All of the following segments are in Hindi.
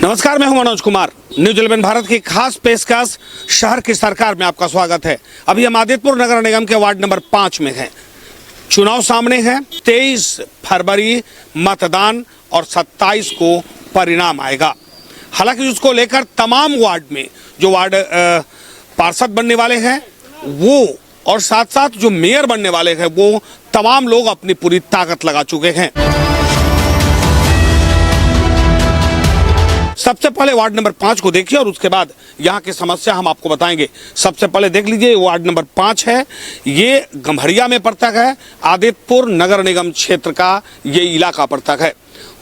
नमस्कार, मैं हूं मनोज कुमार। न्यूज 11 भारत की खास पेशकश शहर की सरकार में आपका स्वागत है। अभी हम आदितपुर नगर निगम के वार्ड नंबर 5 में हैं। चुनाव सामने है। 23 फरवरी मतदान और 27 को परिणाम आएगा। हालांकि उसको लेकर तमाम वार्ड में जो वार्ड पार्षद बनने वाले हैं वो और साथ साथ जो मेयर बनने वाले हैं वो तमाम लोग अपनी पूरी ताकत लगा चुके हैं। सबसे पहले वार्ड नंबर 5 को देखिए और उसके बाद यहाँ की समस्या हम आपको बताएंगे। सबसे पहले देख लीजिए, वार्ड नंबर 5 है, ये गम्हरिया में पड़ता है। आदितपुर नगर निगम क्षेत्र का ये इलाका पड़ता है।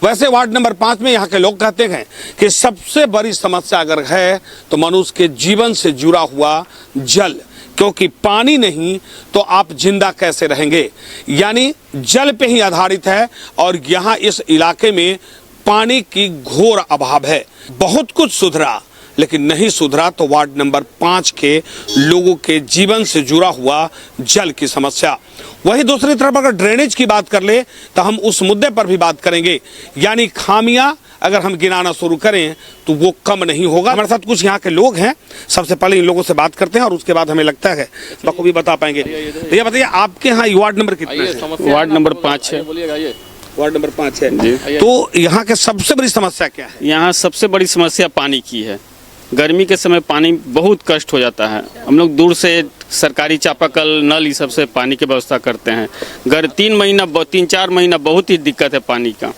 वैसे वार्ड नंबर 5 में यहाँ के लोग कहते हैं कि सबसे बड़ी समस्या अगर है तो मनुष्य के जीवन से जुड़ा हुआ जल, क्योंकि पानी नहीं तो आप जिंदा कैसे रहेंगे, यानी जल पे ही आधारित है। और यहाँ इस इलाके में पानी की घोर अभाव है। बहुत कुछ सुधरा लेकिन नहीं सुधरा तो वार्ड नंबर 5 के लोगों के जीवन से जुड़ा हुआ जल की समस्या। वही दूसरी तरफ अगर ड्रेनेज की बात कर ले तो हम उस मुद्दे पर भी बात करेंगे, यानी खामियां अगर हम गिनाना शुरू करें तो वो कम नहीं होगा। हमारे साथ कुछ यहाँ के लोग हैं, सबसे पहले इन लोगों से बात करते हैं और उसके बाद हमें लगता है बखूबी बता पाएंगे। भैया बताइए, आपके यहाँ वार्ड नंबर कितना है? वार्ड नंबर 5 है। वार्ड नंबर 5 है। तो यहाँ के सबसे बड़ी समस्या क्या है? यहाँ सबसे बड़ी समस्या पानी की है। गर्मी के समय पानी बहुत कष्ट हो जाता है। हम लोग दूर से सरकारी चापाकल नल ये सब से पानी की व्यवस्था करते हैं। 3-4 महीना बहुत ही दिक्कत है पानी का।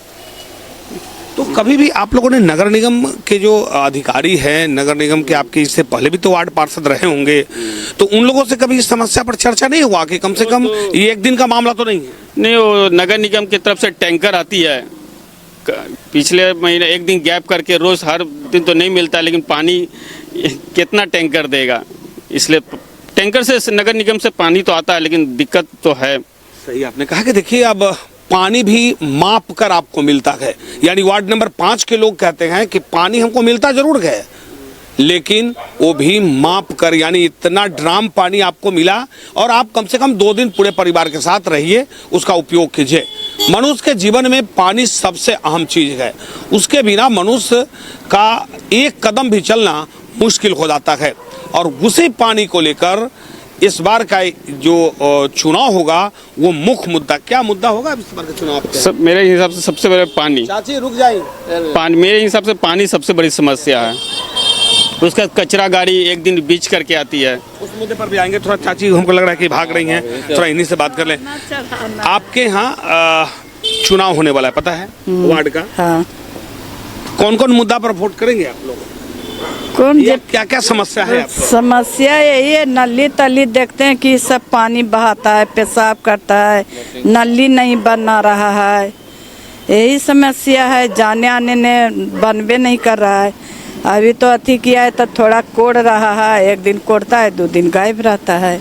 तो कभी भी आप लोगों ने नगर निगम के जो अधिकारी हैं, नगर निगम के आपके इससे पहले भी तो वार्ड पार्षद रहे होंगे, तो उन लोगों से कभी इस समस्या पर चर्चा नहीं हुआ कि कम से कम ये एक दिन का मामला तो नहीं है? नहीं, वो नगर निगम की तरफ से टैंकर आती है पिछले महीने, एक दिन गैप करके, रोज हर दिन तो नहीं मिलता, लेकिन पानी कितना टैंकर देगा, इसलिए टैंकर से नगर निगम से पानी तो आता है लेकिन दिक्कत तो है। सही आपने कहा कि देखिए अब पानी भी माप कर आपको मिलता है, यानी वार्ड नंबर 5 के लोग कहते हैं कि पानी हमको मिलता जरूर है लेकिन वो भी माप कर, यानी इतना ड्राम पानी आपको मिला और आप कम से कम 2 दिन पूरे परिवार के साथ रहिए, उसका उपयोग कीजिए। मनुष्य के जीवन में पानी सबसे अहम चीज है। उसके बिना मनुष्य का एक कदम भी चलना मुश्किल हो जाता है। और उसी पानी को लेकर इस बार का जो चुनाव होगा वो मुख्य मुद्दा क्या मुद्दा होगा इस बार के चुनाव? मेरे हिसाब से सबसे बड़ा पानी। चाची रुक जाइए। पानी मेरे हिसाब से पानी सबसे बड़ी समस्या है। उसका कचरा गाड़ी एक दिन बीच करके आती है। उस मुद्दे पर भी आएंगे। थोड़ा चाची हमको लग रहा है कि भाग रही हैं, थोड़ा इन्हीं से बात कर लें। आपके यहाँ चुनाव होने वाला है, पता है वार्ड का? हाँ। कौन कौन मुद्दा पर वोट करेंगे आप लोग? कौन क्या क्या समस्या है आपको? समस्या यही है, नली तली देखते हैं कि सब पानी बहाता है, पेशाब करता है, नली नहीं बना रहा है, यही समस्या है। जाने आने ने बनबे नहीं कर रहा है। अभी तो अति किया है तो थोड़ा कोड़ रहा है, एक दिन कोड़ता है 2 दिन गायब रहता है।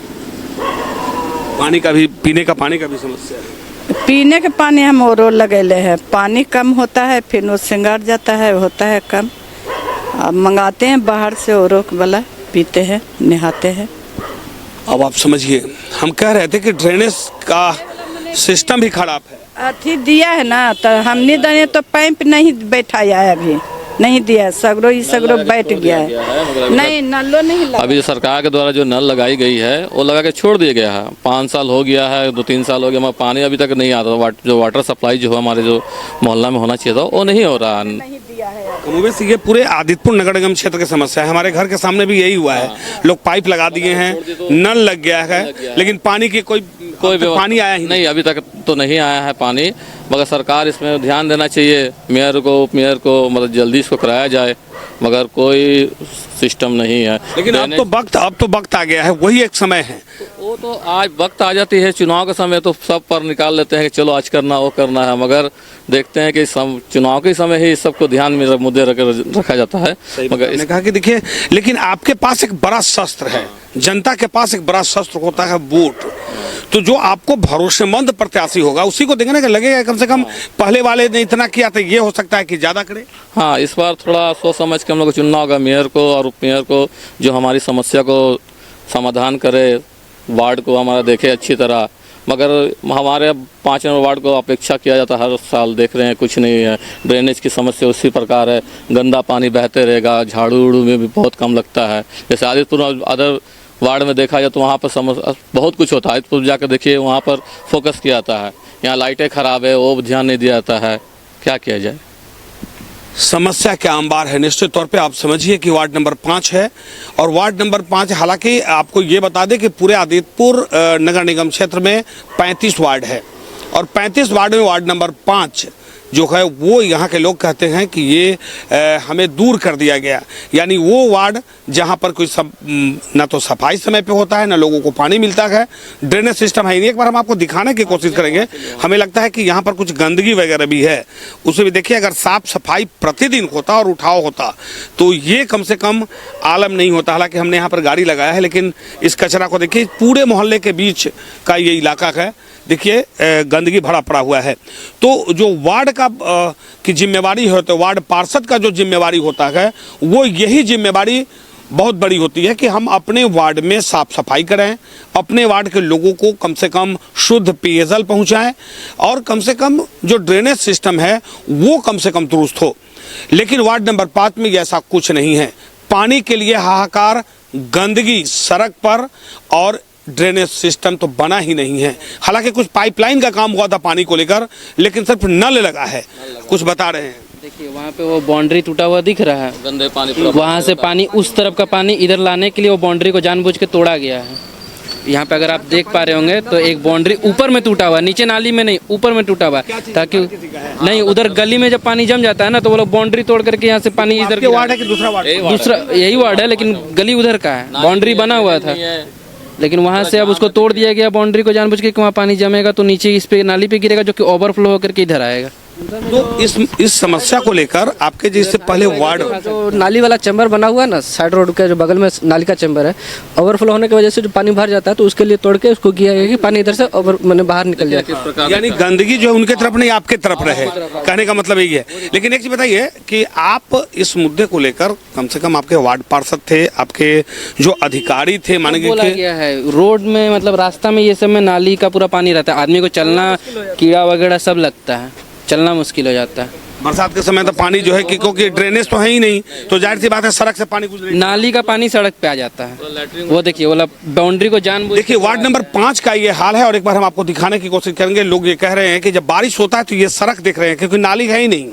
पानी का भी, पीने का पानी का भी समस्या है। पीने के पानी हम और लगेले हैं, पानी कम होता है, फिर वो सिंगार जाता है, होता है कम। अब मंगाते हैं बाहर से और वाला, पीते हैं, नहाते हैं। अब आप समझिए, हम कह रहे थे कि ड्रेनेज का सिस्टम भी खराब है। अथी दिया है ना, तो हमने दने तो पाइप नहीं बैठाया है, अभी नहीं दिया, सगरो बैठ गया है। नहीं, नलो नहीं लगा। अभी जो सरकार के द्वारा जो नल लगाई गई है वो लगा के छोड़ दिया गया है। 5 साल हो गया है, 2-3 साल हो गया, हमारा पानी अभी तक नहीं आता। जो वाटर सप्लाई जो है हमारे जो मोहल्ला में होना चाहिए था वो नहीं हो रहा। कमोबेश ये पूरे आदितपुर नगर निगम क्षेत्र की समस्या है। हमारे घर के सामने भी यही हुआ है। लोग पाइप लगा दिए हैं, नल लग गया है लेकिन पानी की कोई पानी आया ही नहीं। अभी तक तो नहीं आया है पानी, मगर सरकार इसमें ध्यान देना चाहिए। मेयर को, उप मेयर को, मतलब जल्दी इसको कराया जाए, मगर कोई सिस्टम नहीं है। लेकिन अब तो वक्त आ गया है, वही एक समय है। वो तो आज वक्त आ जाती है, चुनाव के समय तो सब पर निकाल लेते हैं कि चलो आज करना वो करना है, मगर देखते हैं कि चुनाव के समय ही सबको ध्यान में मुद्दे रखा जाता है। मगर मैंने कहा कि देखिए, लेकिन आपके पास एक बड़ा शस्त्र है, जनता के पास एक बड़ा शस्त्र होता है वोट। तो जो आपको भरोसेमंद प्रत्याशी होगा उसी को देंगे ना, कि लगेगा कम से कम पहले वाले ने इतना किया तो ये हो सकता है कि ज्यादा करे। हाँ, इस बार थोड़ा सोच समझ के हम लोग को चुनना होगा, मेयर को और उप मेयर को, जो हमारी समस्या को समाधान करे, वार्ड को हमारा देखे अच्छी तरह मगर हमारे 5 नंबर वार्ड को अपेक्षा किया जाता है, हर साल देख रहे हैं कुछ नहीं है। ड्रेनेज की समस्या उसी प्रकार है, गंदा पानी बहते रहेगा, झाड़ू उड़ू में भी बहुत कम लगता है। जैसे आदितपुर अदर वार्ड में देखा जाए तो वहाँ पर समस्या बहुत कुछ होता है। आदितपुर जाकर देखिए, वहाँ पर फोकस किया जाता है। यहाँ लाइटें ख़राब है, वो ध्यान नहीं दिया जाता है, क्या किया जाए। समस्या क्या अंबार है। निश्चित तौर पे आप समझिए कि वार्ड नंबर 5 है और वार्ड नंबर 5, हालांकि आपको ये बता दें कि पूरे आदितपुर नगर निगम क्षेत्र में 35 वार्ड है और 35 वार्ड में वार्ड नंबर 5 जो है वो यहाँ के लोग कहते हैं कि ये हमें दूर कर दिया गया। यानी वो वार्ड जहाँ पर कोई ना तो सफाई समय पे होता है, ना लोगों को पानी मिलता है, ड्रेनेज सिस्टम है ही नहीं। एक बार हम आपको दिखाने की कोशिश करेंगे। हमें लगता है कि यहाँ पर कुछ गंदगी वगैरह भी है, उसे भी देखिए। अगर साफ सफाई प्रतिदिन होता और उठाव होता तो ये कम से कम आलम नहीं होता। हालांकि हमने यहाँ पर गाड़ी लगाया है, लेकिन इस कचरा को देखिए, पूरे मोहल्ले के बीच का ये इलाका है, देखिए गंदगी भरा पड़ा हुआ है। तो जो वार्ड का की जिम्मेवारी है, तो वार्ड पार्षद का जो जिम्मेवारी होता है, वो यही जिम्मेवारी बहुत बड़ी होती है कि हम अपने वार्ड में साफ सफाई करें, अपने वार्ड के लोगों को कम से कम शुद्ध पेयजल पहुंचाएं और कम से कम जो ड्रेनेज सिस्टम है वो कम से कम दुरुस्त हो। लेकिन वार्ड नंबर 5 में ऐसा कुछ नहीं है। पानी के लिए हाहाकार, गंदगी सड़क पर और ड्रेनेज सिस्टम तो बना ही नहीं है। हालांकि कुछ पाइपलाइन का काम हुआ था पानी को लेकर, लेकिन सिर्फ नल लगा है। कुछ बता रहे हैं, देखिए वहाँ पे वो बाउंड्री टूटा हुआ दिख रहा है, गंदे पानी वहाँ से पानी उस तरफ का पानी इधर लाने के लिए वो बाउंड्री को जानबूझ के तोड़ा गया है। यहाँ पे अगर आप देख पा रहे होंगे तो एक बाउंड्री ऊपर में टूटा हुआ, नीचे नाली में नहीं, ऊपर में टूटा हुआ, ताकि नहीं उधर गली में जब पानी जम जाता है ना तो वो लोग बाउंड्री तोड़ करके यहाँ से पानी इधर। वार्ड है कि दूसरा वार्ड? दूसरा यही वार्ड है, लेकिन गली उधर का है, बाउंड्री बना हुआ था, लेकिन वहाँ से अब उसको तोड़ दिया गया बाउंड्री को जानबूझ के कि वहाँ पानी जमेगा तो नीचे इस पे नाली पे गिरेगा, जो कि ओवरफ्लो होकर के इधर आएगा। तो इस समस्या को लेकर आपके जिससे पहले वार्ड जो नाली वाला चैम्बर बना हुआ है ना, साइड रोड के जो बगल में नाली का चैम्बर है, ओवरफ्लो होने की वजह से जो पानी भर जाता है तो उसके लिए तोड़ के उसको किया गया कि पानी इधर से मैंने बाहर निकल जाए। यानी गंदगी जो है उनके तरफ नहीं, आपके तरफ रहे, कहने का मतलब यही है। लेकिन एक चीज बताइए कि आप इस मुद्दे को लेकर कम से कम आपके वार्ड पार्षद थे, आपके जो अधिकारी थे, माने बोला गया है रोड में, मतलब रास्ता में ये सब में नाली का पूरा पानी रहता है, आदमी को चलना, कीड़ा वगैरह सब लगता है, चलना मुश्किल हो जाता है। बरसात के समय तो पानी जो है कि क्योंकि ड्रेनेज तो है ही नहीं, तो जाहिर सी बात है सड़क से पानी गुजरेगा, नाली का पानी सड़क पे आ जाता है। वो देखिए वो बाउंड्री को जान देखिए वार्ड नंबर 5 का ये हाल है। और एक बार हम आपको दिखाने की कोशिश करेंगे। लोग ये कह रहे हैं कि जब बारिश होता है तो ये सड़क देख रहे हैं, क्योंकि नाली है ही नहीं।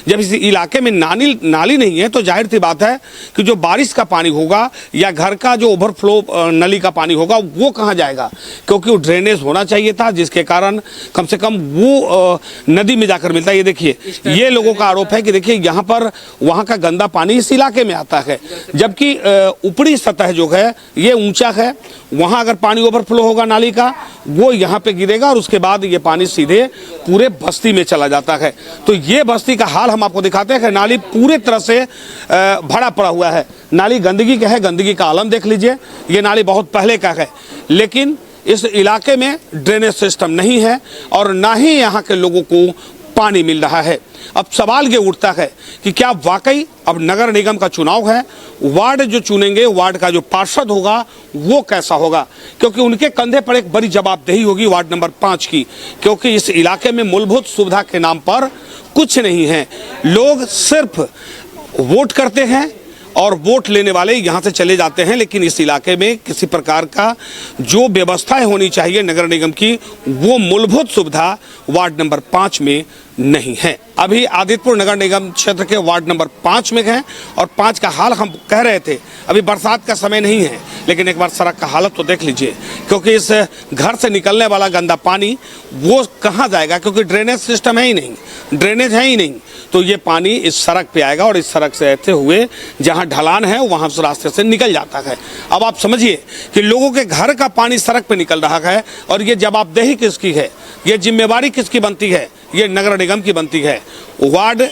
जब इस इलाके में नाली नहीं है तो जाहिर सी बात है कि जो बारिश का पानी होगा या घर का जो ओवरफ्लो नली का पानी होगा वो कहाँ जाएगा, क्योंकि वो ड्रेनेज होना चाहिए था, जिसके कारण कम से कम वो नदी में जाकर मिलता है। ये देखिए, ये लोगों का आरोप है कि देखिए यहाँ पर वहाँ का गंदा पानी इस इलाके में आता है, जबकि ऊपरी सतह जो है ये ऊंचा है। वहाँ अगर पानी ओवरफ्लो होगा नाली का, वो यहाँ पे गिरेगा और उसके बाद ये पानी सीधे पूरे बस्ती में चला जाता है। तो ये बस्ती का हाल हम आपको दिखाते हैं कि नाली पूरे तरह से भरा पड़ा हुआ है। नाली गंदगी का है, गंदगी का आलम देख लीजिए। ये नाली बहुत पहले का है, लेकिन इस इलाके में ड्रेनेज सिस्टम नहीं है और ना ही यहाँ के लोगों को पानी मिल रहा है। अब सवाल ये उठता है कि क्या वाकई अब नगर निगम का चुनाव है, वार्ड जो चुनेंगे, वार्ड का जो पार्षद होगा वो कैसा होगा, क्योंकि उनके कंधे पर एक बड़ी जवाबदेही होगी वार्ड नंबर 5 की, क्योंकि इस इलाके में मूलभूत सुविधा के नाम पर कुछ नहीं है। लोग सिर्फ वोट करते हैं और वोट लेने वाले यहाँ से चले जाते हैं, लेकिन इस इलाके में किसी प्रकार का जो व्यवस्थाएं होनी चाहिए नगर निगम की, वो मूलभूत सुविधा वार्ड नंबर 5 में नहीं है। अभी आदितपुर नगर निगम क्षेत्र के वार्ड नंबर 5 में हैं और 5 का हाल हम कह रहे थे। अभी बरसात का समय नहीं है, लेकिन एक बार सड़क का हालत तो देख लीजिए, क्योंकि इस घर से निकलने वाला गंदा पानी वो कहाँ जाएगा, क्योंकि ड्रेनेज सिस्टम है ही नहीं, ड्रेनेज है ही नहीं। तो ये पानी इस सड़क पे आएगा और इस सड़क से रहते हुए जहाँ ढलान है वहाँ उस रास्ते से निकल जाता है। अब आप समझिए कि लोगों के घर का पानी सड़क पे निकल रहा है और ये जवाबदेही किसकी है, ये जिम्मेवारी किसकी बनती है? ये नगर निगम की बनती है। वार्ड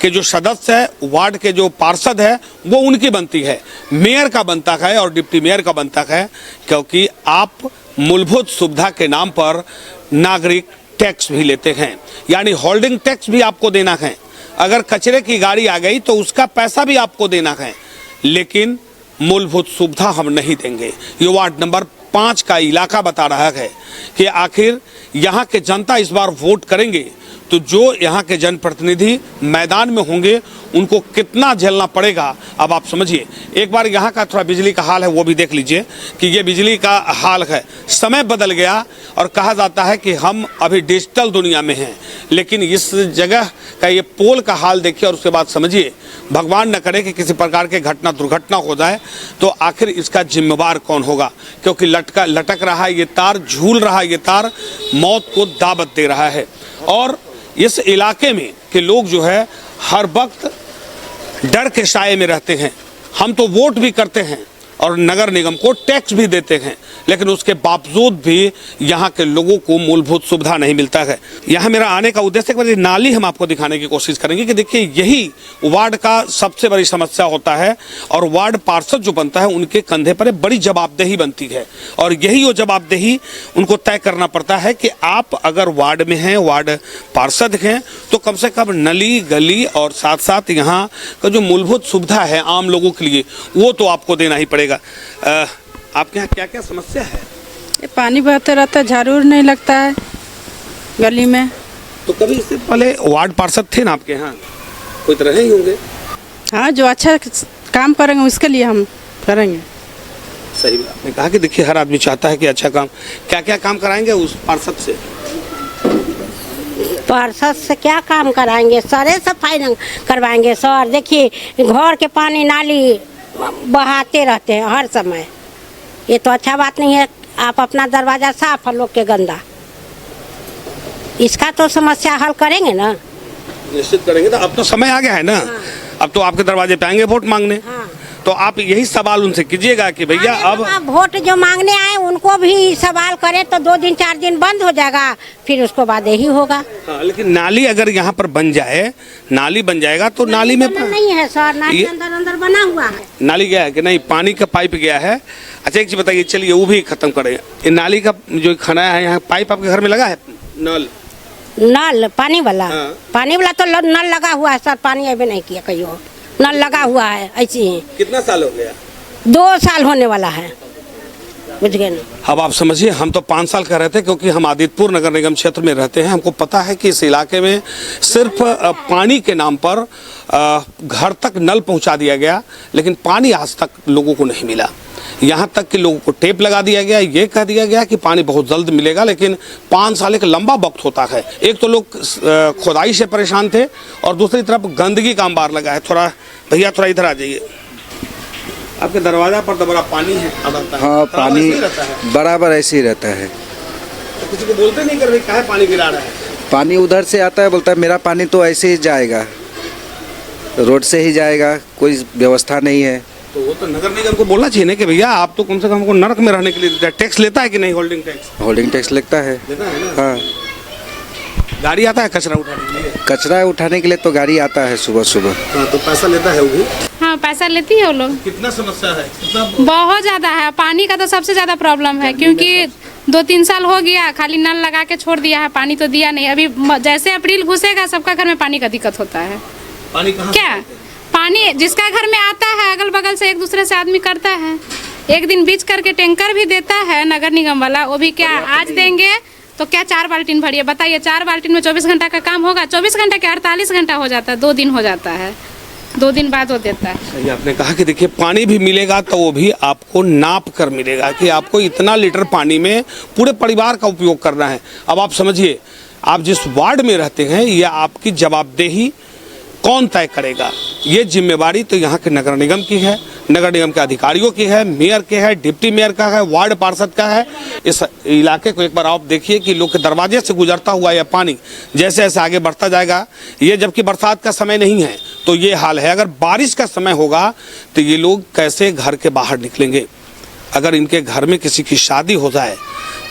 के जो सदस्य है, वार्ड के जो पार्षद है, वो उनकी बनती है। मेयर का बनता है और डिप्टी मेयर का बनता है, क्योंकि आप मूलभूत सुविधा के नाम पर नागरिक टैक्स भी लेते हैं, यानी होल्डिंग टैक्स भी आपको देना है। अगर कचरे की गाड़ी आ गई तो उसका पैसा भी आपको देना है, लेकिन मूलभूत सुविधा हम नहीं देंगे। ये वार्ड नंबर 5 का इलाका बता रहा है कि आखिर यहाँ के जनता इस बार वोट करेंगे तो जो यहाँ के जनप्रतिनिधि मैदान में होंगे उनको कितना झेलना पड़ेगा। अब आप समझिए, एक बार यहाँ का थोड़ा बिजली का हाल है वो भी देख लीजिए कि ये बिजली का हाल है। समय बदल गया और कहा जाता है कि हम अभी डिजिटल दुनिया में हैं, लेकिन इस जगह का ये पोल का हाल देखिए और उसके बाद समझिए, भगवान न करे कि किसी प्रकार के दुर्घटना हो जाए तो आखिर इसका जिम्मेवार कौन होगा, क्योंकि लटक रहा है ये तार, झूल रहा है ये तार, मौत को दावत दे रहा है। और इस इलाके में के लोग जो है हर वक्त डर के साए में रहते हैं। हम तो वोट भी करते हैं और नगर निगम को टैक्स भी देते हैं, लेकिन उसके बावजूद भी यहाँ के लोगों को मूलभूत सुविधा नहीं मिलता है। यहाँ मेरा आने का उद्देश्य है कि नाली हम आपको दिखाने की कोशिश करेंगे कि देखिए यही वार्ड का सबसे बड़ी समस्या होता है और वार्ड पार्षद जो बनता है उनके कंधे पर बड़ी जवाबदेही बनती है और यही वो जवाबदेही उनको तय करना पड़ता है कि आप अगर वार्ड में हैं, वार्ड पार्षद हैं, तो कम से कम नली गली और साथ साथ यहाँ का जो मूलभूत सुविधा है आम लोगों के लिए वो तो आपको देना ही पड़ेगा। आपके यहाँ क्या क्या समस्या है? ये पानी बहते रहता है, झाड़ू नहीं लगता है गली में। तो कभी इससे पहले वार्ड पार्षद थे ना आपके यहाँ, कोई तो रहे ही होंगे। हाँ, जो अच्छा काम करेंगे उसके लिए हम करेंगे। सही बात, आपने कहा कि देखिए हर आदमी चाहता है कि अच्छा काम, क्या क्या काम कराएंगे उस पार्षद से? पार्षद से क्या काम कराएंगे? सारे सफाई करवाएंगे सर। देखिए घर के पानी नाली बहाते रहते हैं हर समय, ये तो अच्छा बात नहीं है। आप अपना दरवाजा साफ है लोग के गंदा, इसका तो समस्या हल करेंगे ना। निश्चित करेंगे। तो अब तो समय आ गया है ना। हाँ। अब तो आपके दरवाजे पे आएंगे वोट मांगने। हाँ। तो आप यही सवाल उनसे कीजिएगा कि भैया अब वोट जो मांगने आए उनको भी सवाल करें तो 2 दिन 4 दिन बंद हो जाएगा, फिर उसको बाद यही होगा। हाँ, लेकिन नाली अगर यहाँ पर बन जाए, नाली बन जाएगा तो नाली में नहीं है सर, नाली अंदर अंदर बना हुआ है। नाली गया है कि नहीं? पानी का पाइप गया है। अच्छा एक चीज बताइए, चलिए वो भी खत्म करें। ये नाली का जो खना है यहाँ, पाइप आपके घर में लगा है? नल पानी वाला? हाँ। पानी वाला तो नल लगा हुआ है सर, पानी अभी नहीं किया कहीं और, नल लगा हुआ है ऐसे ही। कितना साल हो गया? 2 साल होने वाला है, बुझ गए ना। अब आप समझिए, हम तो 5 साल का रहते क्योंकि हम आदित्यपुर नगर निगम क्षेत्र में रहते हैं। हमको पता है कि इस इलाके में सिर्फ पानी के नाम पर घर तक नल पहुंचा दिया गया, लेकिन पानी आज तक लोगों को नहीं मिला। यहाँ तक कि लोगों को टेप लगा दिया गया, ये कह दिया गया कि पानी बहुत जल्द मिलेगा, लेकिन 5 साल एक लंबा वक्त होता है। एक तो लोग खुदाई से परेशान थे और दूसरी तरफ गंदगी का अंबार लगा है। थोड़ा भैया थोड़ा इधर आ जाइए। आपके दरवाजा पर तो बड़ा पानी है। हाँ, पानी बराबर ऐसे ही रहता है। तो किसी को बोलते नहीं कर भाई काहे पानी गिरा रहा है? पानी उधर से आता है, बोलता है मेरा पानी तो ऐसे ही जाएगा, रोड से ही जाएगा, कोई व्यवस्था नहीं है। तो वो तो नगर निगम को बोलना चाहिए ना कि भैया आप तो कम से कम हमको नरक में रहने के लिए टैक्स लेता है कि नहीं? Holding tax. होल्डिंग टैक्स लगता है ना? हाँ। गाड़ी आता है कचरा उठाने के लिए? कचरा उठाने के लिए तो गाड़ी आता है सुबह सुबह। हाँ, तो पैसा लेता है वो भी? हाँ, पैसा लेती है वो लोग। कितना समस्या है? बहुत ज्यादा है, पानी का तो सबसे ज्यादा प्रॉब्लम है, क्योंकि 2-3 साल हो गया खाली नल लगा के छोड़ दिया है, पानी तो दिया नहीं। अभी जैसे अप्रैल घुसेगा सबका घर में पानी का दिक्कत होता है। पानी कहाँ क्या पानी जिसका घर में आता है अगल बगल से एक दूसरे से आदमी करता है। एक दिन बीच करके टैंकर भी देता है नगर निगम वाला, वो भी क्या आज देंगे तो क्या 4 बाल्टीन भरिए, बताइए 4 बाल्टीन में 24 घंटा का काम होगा? 24 घंटा के 48 घंटा हो जाता है, 2 दिन हो जाता है, 2 दिन बाद वो देता है। सही आपने कहा कि देखिए पानी भी मिलेगा तो वो भी आपको नाप कर मिलेगा कि आपको इतना लीटर पानी में पूरे परिवार का उपयोग करना है। अब आप समझिए, आप जिस वार्ड में रहते हैं ये आपकी जवाबदेही कौन तय करेगा? ये जिम्मेवारी तो यहाँ के नगर निगम की है, नगर निगम के अधिकारियों की है, मेयर के है, डिप्टी मेयर का है, वार्ड पार्षद का है। इस इलाके को एक बार आप देखिए कि लोग के दरवाजे से गुजरता हुआ यह पानी जैसे जैसे आगे बढ़ता जाएगा, ये जबकि बरसात का समय नहीं है तो ये हाल है। अगर बारिश का समय होगा तो ये लोग कैसे घर के बाहर निकलेंगे? अगर इनके घर में किसी की शादी हो जाए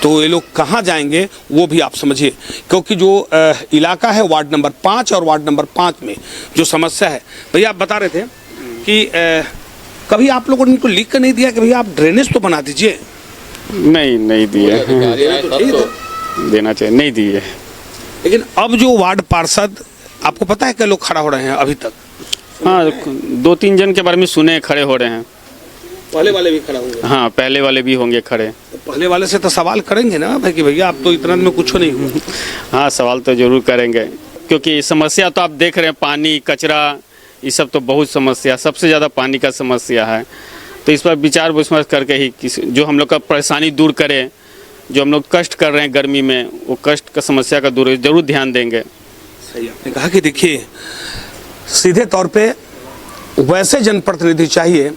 तो ये लोग कहाँ जाएंगे वो भी आप समझिए, क्योंकि जो इलाका है वार्ड नंबर 5 और वार्ड नंबर 5 में जो समस्या है, भैया आप बता रहे थे कि कभी आप लोगों ने इनको लिख कर नहीं दिया कि भैया आप ड्रेनेज तो बना दीजिए? नहीं दिए, देना चाहिए, नहीं दिए। लेकिन अब जो वार्ड पार्षद, आपको पता है क्या लोग खड़ा हो रहे हैं अभी तक? हाँ, 2-3 जन के बारे में सुने खड़े हो रहे हैं। पहले वाले भी खड़ा होंगे? हाँ, पहले वाले भी होंगे खड़े। पहले वाले से तो सवाल करेंगे ना भाई कि भैया आप तो इतना में कुछ नहीं हुआ। हाँ, सवाल तो जरूर करेंगे, क्योंकि समस्या तो आप देख रहे हैं, पानी, कचरा, ये सब तो बहुत समस्या, सबसे ज़्यादा पानी का समस्या है। तो इस पर विचार विमर्श करके ही जो हम लोग का परेशानी दूर करे, जो हम लोग कष्ट कर रहे हैं गर्मी में, वो कष्ट का समस्या का दूर जरूर ध्यान देंगे। सही आपने कहा कि देखिए, सीधे तौर पे वैसे जनप्रतिनिधि चाहिए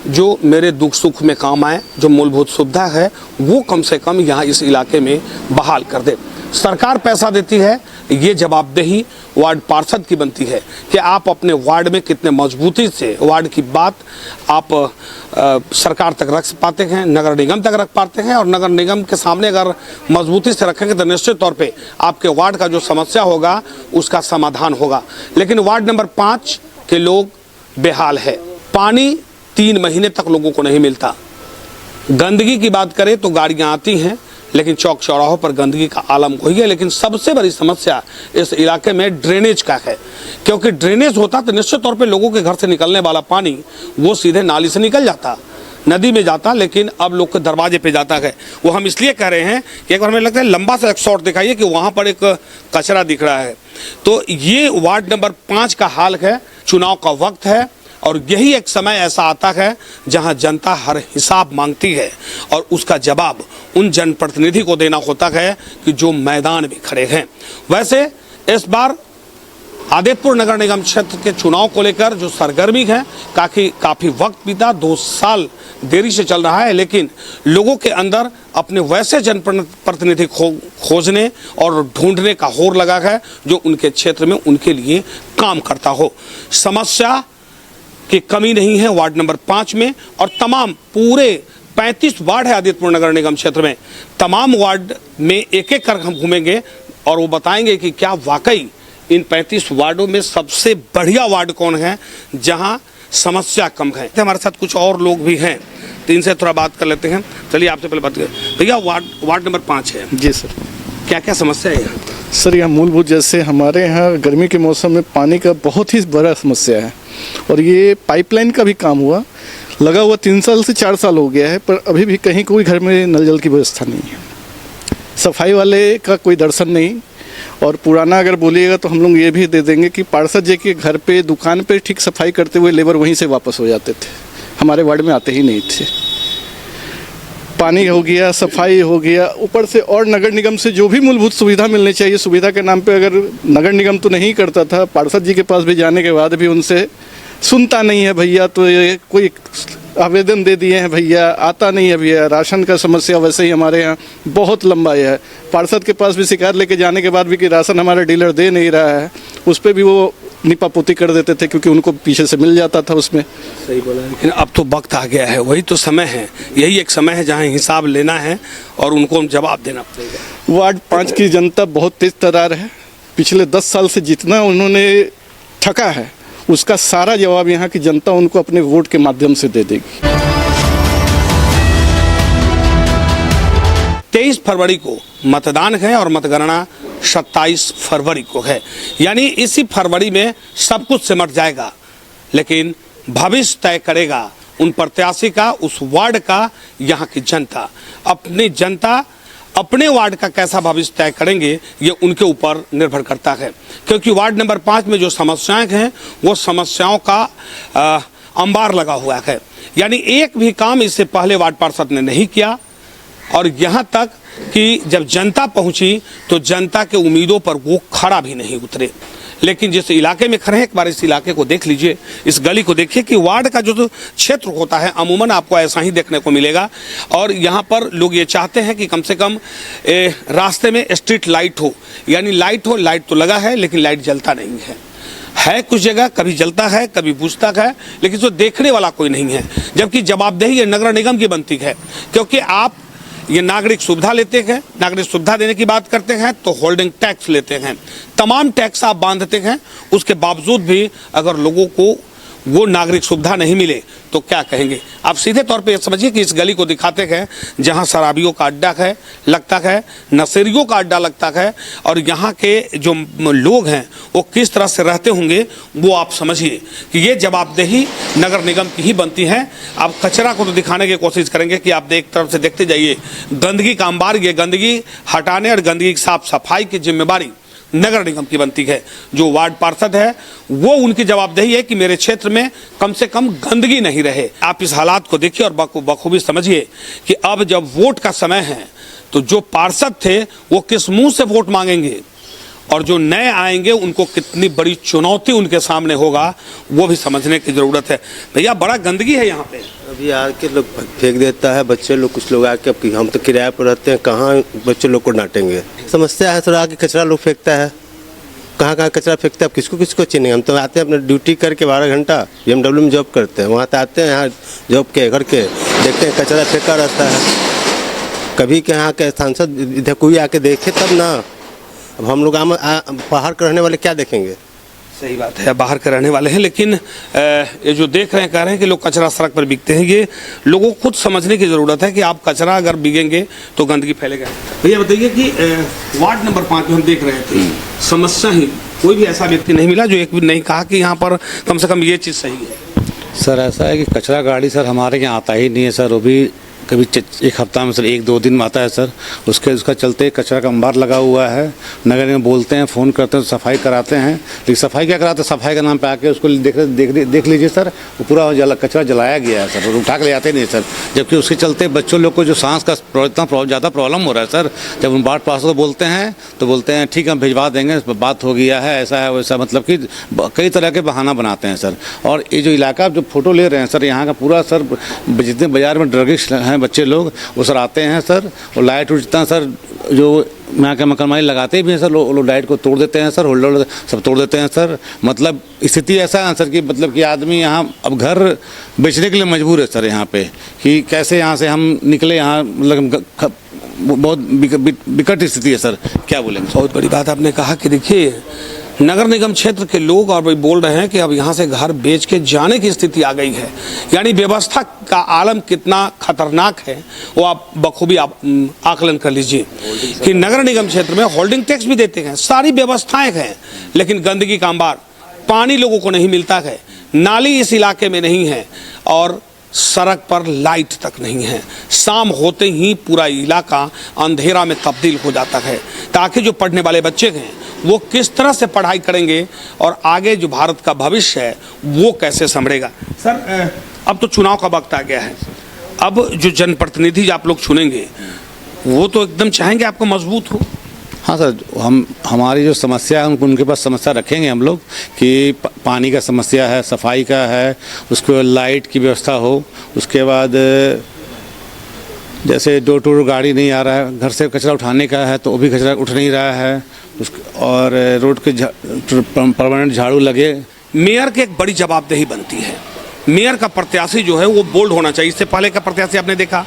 जो मेरे दुख सुख में काम आए, जो मूलभूत सुविधा है वो कम से कम यहाँ इस इलाके में बहाल कर दे। सरकार पैसा देती है, ये जवाबदेही वार्ड पार्षद की बनती है कि आप अपने वार्ड में कितने मजबूती से वार्ड की बात आप सरकार तक रख पाते हैं, नगर निगम तक रख पाते हैं। और नगर निगम के सामने अगर मजबूती से रखेंगे तो निश्चित तौर पे आपके वार्ड का जो समस्या होगा उसका समाधान होगा। लेकिन वार्ड नंबर 5 के लोग बेहाल है। पानी 3 महीने तक लोगों को नहीं मिलता। गंदगी की बात करें तो गाड़ियां आती हैं, लेकिन चौक चौराहों पर गंदगी का आलम कोई है। लेकिन सबसे बड़ी समस्या इस इलाके में ड्रेनेज का है, क्योंकि ड्रेनेज होता तो निश्चित तौर पे लोगों के घर से निकलने वाला पानी वो सीधे नाली से निकल जाता, नदी में जाता, लेकिन अब लोग के दरवाजे पे जाता है। वो हम इसलिए कह रहे हैं कि एक बार हमें लगता है लंबा सा एक शॉट दिखाइए कि वहाँ पर एक कचरा दिख रहा है। तो ये वार्ड नंबर 5 का हाल है। चुनाव का वक्त है और यही एक समय ऐसा आता है जहां जनता हर हिसाब मांगती है और उसका जवाब उन जनप्रतिनिधि को देना होता है कि जो मैदान में खड़े हैं। वैसे इस बार आदित्यपुर नगर निगम क्षेत्र के चुनाव को लेकर जो सरगर्मी है, काफी वक्त बीता, 2 साल देरी से चल रहा है, लेकिन लोगों के अंदर अपने वैसे जनप्रतिनिधि खोजने और ढूंढने का होर लगा है जो उनके क्षेत्र में उनके लिए काम करता हो। समस्या की कमी नहीं है वार्ड नंबर 5 में, और तमाम पूरे 35 वार्ड है आदित्यपुर नगर निगम क्षेत्र में। तमाम वार्ड में एक एक कर हम घूमेंगे और वो बताएंगे कि क्या वाकई इन 35 वार्डों में सबसे बढ़िया वार्ड कौन है जहां समस्या कम है। हमारे साथ कुछ और लोग भी हैं, तो इनसे थोड़ा बात कर लेते हैं। चलिए आपसे पहले बात करें। भैया, वार्ड नंबर 5 है जी सर। क्या क्या समस्या है यहाँ? सर, यहाँ मूलभूत जैसे हमारे यहाँ गर्मी के मौसम में पानी का बहुत ही बड़ा समस्या है, और ये पाइपलाइन का भी काम हुआ लगा हुआ 3 साल से 4 साल हो गया है, पर अभी भी कहीं कोई घर में नल जल की व्यवस्था नहीं है। सफाई वाले का कोई दर्शन नहीं, और पुराना अगर बोलिएगा तो हम लोग ये भी दे देंगे कि पार्षद जी के घर पे दुकान पे ठीक सफाई करते हुए लेबर वहीं से वापस हो जाते थे, हमारे वार्ड में आते ही नहीं थे। पानी हो गया, सफाई हो गया, ऊपर से और नगर निगम से जो भी मूलभूत सुविधा मिलनी चाहिए, सुविधा के नाम पे अगर नगर निगम तो नहीं करता था, पार्षद जी के पास भी जाने के बाद भी उनसे सुनता नहीं है भैया, तो ये कोई आवेदन दे दिए हैं भैया, आता नहीं है भैया। राशन का समस्या वैसे ही हमारे यहाँ बहुत लंबा है, पार्षद के पास भी शिकायत लेके जाने के बाद भी कि राशन हमारा डीलर दे नहीं रहा है, उस पर भी वो निपापोती कर देते थे क्योंकि उनको पीछे से मिल जाता था उसमें। सही बोला, लेकिन अब तो वक्त आ गया है, वही तो समय है, यही एक समय है जहां हिसाब लेना है और उनको जवाब देना पड़ेगा। वार्ड 5 की जनता बहुत तेज तर्रार है। पिछले 10 साल से जितना उन्होंने ठका है उसका सारा जवाब यहाँ की जनता उनको अपने वोट के माध्यम से दे देगी। 23 फरवरी को मतदान है और मतगणना 27 फरवरी को है, यानी इसी फरवरी में सब कुछ सिमट जाएगा। लेकिन भविष्य तय करेगा उन प्रत्याशी का, उस वार्ड का, यहाँ की जनता। अपनी जनता अपने वार्ड का कैसा भविष्य तय करेंगे ये उनके ऊपर निर्भर करता है, क्योंकि वार्ड नंबर 5 में जो समस्याएं हैं वो समस्याओं का अंबार लगा हुआ है। यानी एक भी काम इससे पहले वार्ड पार्षद ने नहीं किया, और यहाँ तक कि जब जनता पहुंची तो जनता के उम्मीदों पर वो खड़ा भी नहीं उतरे। लेकिन जिस इलाके में खड़े हैं, एक बार इस इलाके को देख लीजिए, इस गली को देखिए कि वार्ड का जो क्षेत्र होता है अमूमन आपको ऐसा ही देखने को मिलेगा। और यहाँ पर लोग ये चाहते हैं कि कम से कम रास्ते में स्ट्रीट लाइट हो, यानी लाइट हो। लाइट तो लगा है लेकिन लाइट जलता नहीं है कुछ जगह कभी जलता है कभी बुझता है, लेकिन जो देखने वाला कोई नहीं है। जबकि जवाबदेही ये नगर निगम की बनती है, क्योंकि आप ये नागरिक सुविधा लेते हैं, नागरिक सुविधा देने की बात करते हैं तो होल्डिंग टैक्स लेते हैं, तमाम टैक्स आप बांधते हैं। उसके बावजूद भी अगर लोगों को वो नागरिक सुविधा नहीं मिले तो क्या कहेंगे। आप सीधे तौर पे समझिए कि इस गली को दिखाते हैं जहां शराबियों का अड्डा है लगता है, नशेरियों का अड्डा लगता है, और यहाँ के जो लोग हैं वो किस तरह से रहते होंगे वो आप समझिए कि ये जवाबदेही नगर निगम की ही बनती है। आप कचरा को तो दिखाने की कोशिश करेंगे कि आप एक तरफ से देखते जाइए, गंदगी का अंबार, ये गंदगी हटाने और गंदगी की साफ सफाई की जिम्मेदारी नगर निगम की बनती है। जो वार्ड पार्षद है वो उनकी जवाबदेही है कि मेरे क्षेत्र में कम से कम गंदगी नहीं रहे। आप इस हालात को देखिए और बखूबी समझिए कि अब जब वोट का समय है तो जो पार्षद थे वो किस मुंह से वोट मांगेंगे और जो नए आएंगे उनको कितनी बड़ी चुनौती उनके सामने होगा वो भी समझने की जरूरत है। भैया बड़ा गंदगी है यहाँ पे। अभी आके लोग फेंक देता है, बच्चे लोग, कुछ लोग आके, अब हम तो किराए पर रहते हैं, कहाँ बच्चे लोग को डांटेंगे। समस्या है, थोड़ा आके कचरा लोग फेंकता है, कहाँ कहाँ कचरा फेंकता है, अब किसको किसको चिन्हें। हम तो आते हैं अपना ड्यूटी करके 12 घंटा BMW में जॉब करते हैं, वहाँ तो आते हैं, यहाँ जॉब के करके देखते हैं कचरा फेंका रहता है। कभी के यहाँ के सांसद इधर कोई आके देखे तब ना। अब हम लोग बाहर के रहने वाले क्या देखेंगे। सही बात है, बाहर के रहने वाले हैं, लेकिन ये जो देख रहे हैं कह रहे हैं कि लोग कचरा सड़क पर बिकते हैं। ये लोगों को खुद समझने की ज़रूरत है कि आप कचरा अगर बिकेंगे तो गंदगी फैलेगा। भैया बताइए कि वार्ड नंबर 5 में हम देख रहे थे समस्या ही कोई भी ऐसा व्यक्ति नहीं मिला जो एक भी नहीं कहा कि यहाँ पर कम से कम ये चीज़ सही है। सर ऐसा है कि कचरा गाड़ी सर हमारे यहाँ आता ही नहीं है सर। वो भी कभी एक हफ्ता में सर 1-2 दिन में आता है सर। उसका चलते कचरा का अंबार लगा हुआ है। नगर में बोलते हैं, फ़ोन करते हैं, सफाई कराते हैं, लेकिन सफाई क्या कराते हैं, सफाई के नाम पे आके उसको देख लीजिए सर, वो पूरा कचरा जलाया गया है सर, और उठा के ले आते नहीं सर। जबकि उसके चलते बच्चों लोग को जो सांस का इतना ज़्यादा प्रॉब्लम हो रहा है सर। जब उन वार्ड पार्षद को बोलते हैं ठीक है हम भिजवा देंगे, बात हो गया है, ऐसा है वैसा, मतलब कि कई तरह के बहाना बनाते हैं सर। और ये जो इलाका जो फोटो ले रहे हैं सर, यहाँ का पूरा सर जितने बाज़ार में ड्रगिस्ट हैं बच्चे लोग वो सर आते हैं सर, और लाइट उठता सर, जो यहाँ के मकान मालिक लगाते भी हैं सर, लोग लाइट को तोड़ देते हैं सर, होल्डर सब तोड़ देते हैं सर। मतलब स्थिति ऐसा है सर कि मतलब कि आदमी यहाँ अब घर बेचने के लिए मजबूर है सर यहाँ पे, कि कैसे यहाँ से हम निकले। यहाँ मतलब बहुत विकट स्थिति है सर, क्या बोलेंगे। बहुत बड़ी बात आपने कहा कि देखिए नगर निगम क्षेत्र के लोग और भाई बोल रहे हैं कि अब यहाँ से घर बेच के जाने की स्थिति आ गई है। यानी व्यवस्था का आलम कितना खतरनाक है वो आप बखूबी आप आकलन कर लीजिए कि नगर निगम क्षेत्र में होल्डिंग टैक्स भी देते हैं, सारी व्यवस्थाएं हैं, लेकिन गंदगी का अंबार, पानी लोगों को नहीं मिलता है, नाली इस इलाके में नहीं है, और सड़क पर लाइट तक नहीं है। शाम होते ही पूरा इलाका अंधेरा में तब्दील हो जाता है। ताकि जो पढ़ने वाले बच्चे हैं वो किस तरह से पढ़ाई करेंगे और आगे जो भारत का भविष्य है वो कैसे संभलेगा। सर अब तो चुनाव का वक्त आ गया है, अब जो जनप्रतिनिधि आप लोग चुनेंगे वो तो एकदम चाहेंगे आपको मजबूत हो। हाँ सर, हमारी जो समस्या है उनके पास समस्या रखेंगे हम लोग कि पानी का समस्या है, सफाई का है, उसके बाद लाइट की व्यवस्था हो, उसके बाद जैसे डोर टू डोर गाड़ी नहीं आ रहा है, घर से कचरा उठाने का है तो वो भी कचरा उठ नहीं रहा है, और रोड के परमानेंट झाड़ू लगे। मेयर की एक बड़ी जवाबदेही बनती है। मेयर का प्रत्याशी जो है वो बोल्ड होना चाहिए। इससे पहले का प्रत्याशी आपने देखा,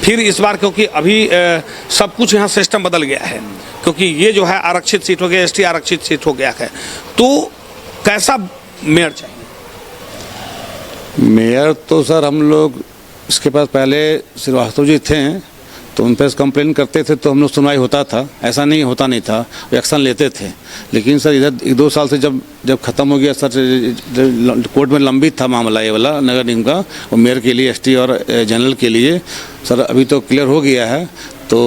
फिर इस बार क्योंकि अभी सब कुछ यहाँ सिस्टम बदल गया है, क्योंकि ये जो है आरक्षित सीट हो गया, ST आरक्षित सीट हो गया है, तो कैसा मेयर चाहिए। मेयर तो सर हम लोग इसके पास पहले श्रीवास्तव जी थे तो उन पर कंप्लेन करते थे तो हम लोग सुनवाई होता था, ऐसा नहीं होता नहीं था, एक्शन लेते थे। लेकिन सर इधर 1-2 साल से जब ख़त्म हो गया सर, कोर्ट में लंबित था मामला ये वाला नगर निगम का, और मेयर के लिए ST और जनरल के लिए सर अभी तो क्लियर हो गया है। तो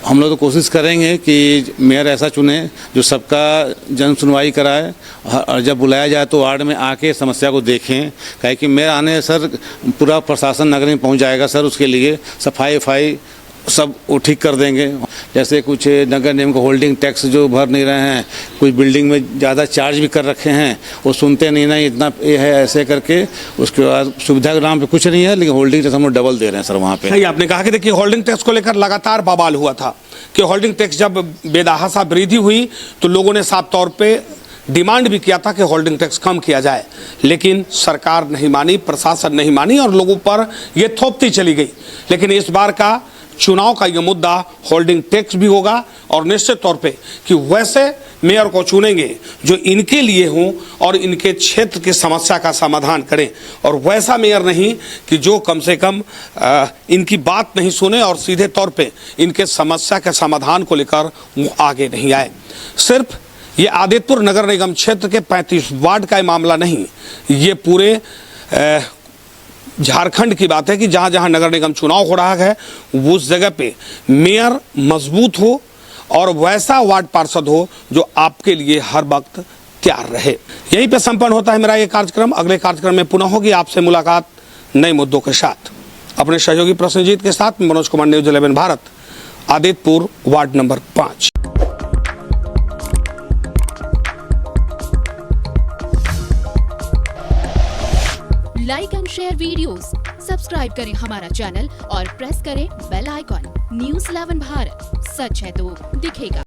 हम लोग तो कोशिश करेंगे कि मेयर ऐसा चुने जो सबका जन सुनवाई कराए, और जब बुलाया जाए तो वार्ड में आके समस्या को देखें। कहे कि मेयर आने सर पूरा प्रशासन नगर में पहुंच जाएगा सर, उसके लिए सफाई सब वो ठीक कर देंगे। जैसे कुछ नगर निगम को होल्डिंग टैक्स जो भर नहीं रहे हैं, कुछ बिल्डिंग में ज़्यादा चार्ज भी कर रखे हैं, वो सुनते नहीं ना, इतना ये है ऐसे करके। उसके बाद सुविधा के नाम पे कुछ नहीं है, लेकिन होल्डिंग टैक्स हम लोग डबल दे रहे हैं सर वहाँ पे। आपने कहा कि देखिए होल्डिंग टैक्स को लेकर लगातार बवाल हुआ था कि होल्डिंग टैक्स जब बेदहासा वृद्धि हुई तो लोगों ने साफ तौर पर डिमांड भी किया था कि होल्डिंग टैक्स कम किया जाए, लेकिन सरकार नहीं मानी, प्रशासन नहीं मानी और लोगों पर ये थोपती चली गई। लेकिन इस बार का चुनाव का यह मुद्दा होल्डिंग टैक्स भी होगा और निश्चित तौर पे कि वैसे मेयर को चुनेंगे जो इनके लिए हों और इनके क्षेत्र की समस्या का समाधान करें, और वैसा मेयर नहीं कि जो कम से कम इनकी बात नहीं सुने और सीधे तौर पे इनके समस्या के समाधान को लेकर वो आगे नहीं आए। सिर्फ ये आदितपुर नगर निगम क्षेत्र के 35 वार्ड का मामला नहीं, ये पूरे झारखंड की बात है कि जहां जहां नगर निगम चुनाव हो रहा है उस जगह पे मेयर मजबूत हो और वैसा वार्ड पार्षद हो जो आपके लिए हर वक्त तैयार रहे। यहीं पे संपन्न होता है मेरा ये कार्यक्रम। अगले कार्यक्रम में पुनः होगी आपसे मुलाकात नए मुद्दों के साथ। अपने सहयोगी प्रश्नजीत के साथ Manoj Kumar, news 11 Bharat, Adityapur ward number 5। Like and share videos, subscribe करें हमारा चैनल और प्रेस करें बेल आइकॉन। न्यूज़ 11 भारत, सच है तो दिखेगा।